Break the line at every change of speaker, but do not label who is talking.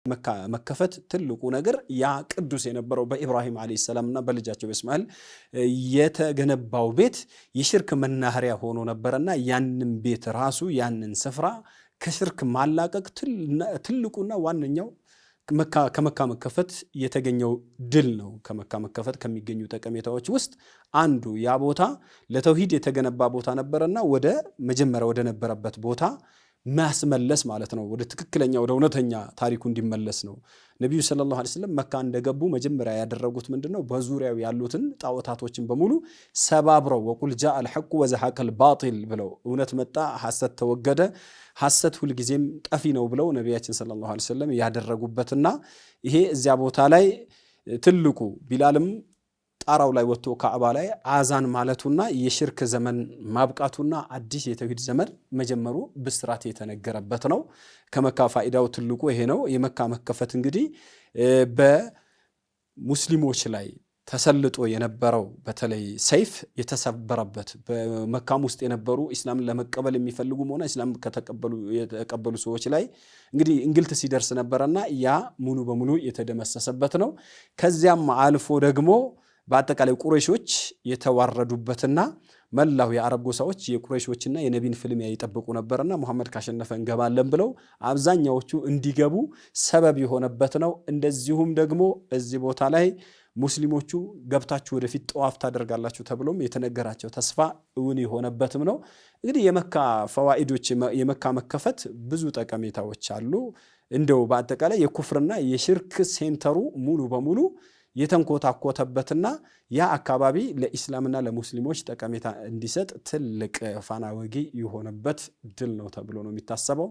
መካ መከፈት ትልቁ ነገር ያ ቅዱስ የነበረው በኢብራሂም አለይሂ ሰላምና በልጃቸው በእስማኤል የተገነባው ቤት የሽርክ መናኸሪያ ሆኖ ነበርና ያንን ቤት ራሱ ያንን ስፍራ ከሽርክ ማላቀቅ ትልቁና ዋነኛው ከመካ መከፈት የተገኘው ድል ነው። ከመካ መከፈት ከሚገኙ ጠቀሜታዎች ውስጥ አንዱ ያ ቦታ ለተውሂድ የተገነባ ቦታ ነበርና ወደ መጀመሪያ ወደ ነበረበት ቦታ ማስመለስ ማለት ነው። ወደ ትክክለኛ ወደ እውነተኛ ታሪኩ እንዲመለስ ነው። ነብዩ ሰለላሁ ዐለይሂ ወሰለም መካ እንደገቡ መጀመሪያ ያደረጉት ምንድነው? በዙሪያው ያሉትን ጣዖታቶችን በሙሉ ሰባብረው ወቁል ጃአል ሐቁ ወዘሐቀል ባጢል ብለው እውነት መጣ ሐሰት ተወገደ፣ ሐሰት ሁሉ ጊዜም ጠፊ ነው ብለው ነብያችን ሰለላሁ ዐለይሂ ወሰለም ያደረጉበትና ይሄ እዚያ ቦታ ላይ ትልቁ ቢላልም ጣራው ላይ ወጥቶ ካዕባ ላይ አዛን ማለቱና የሽርክ ዘመን ማብቃቱና አዲስ የተውሂድ ዘመን መጀመሩ ብስራት የተነገረበት ነው። ከመካ ፋይዳው ትልቁ ይሄ ነው። የመካ መከፈት እንግዲህ በሙስሊሞች ላይ ተሰልጦ የነበረው በተለይ ሰይፍ የተሰበረበት በመካም ውስጥ የነበሩ እስላምን ለመቀበል የሚፈልጉም ሆነ እስላም የተቀበሉ ሰዎች ላይ እንግዲህ እንግልት ሲደርስ ነበርና ያ ሙሉ በሙሉ የተደመሰሰበት ነው። ከዚያም አልፎ ደግሞ በአጠቃላይ ቁረይሾች የተዋረዱበትና መላው የአረብ ጎሳዎች የቁረይሾችና የነቢን ፍልሚያ ይጠብቁ ነበርና መሐመድ ካሸነፈ እንገባለን ብለው አብዛኛዎቹ እንዲገቡ ሰበብ የሆነበት ነው። እንደዚሁም ደግሞ እዚህ ቦታ ላይ ሙስሊሞቹ ገብታችሁ ወደፊት ጠዋፍ ታደርጋላችሁ ተብሎም የተነገራቸው ተስፋ እውን የሆነበትም ነው። እንግዲህ የመካ ፈዋኢዶች የመካ መከፈት ብዙ ጠቀሜታዎች አሉ። እንደው በአጠቃላይ የኩፍርና የሽርክ ሴንተሩ ሙሉ በሙሉ የተንኮታኮተበትና ያ አካባቢ ለኢስላምና ለሙስሊሞች ጠቀሜታ እንዲሰጥ ትልቅ ፋና ወጊ የሆነበት ድል ነው ተብሎ ነው የሚታሰበው።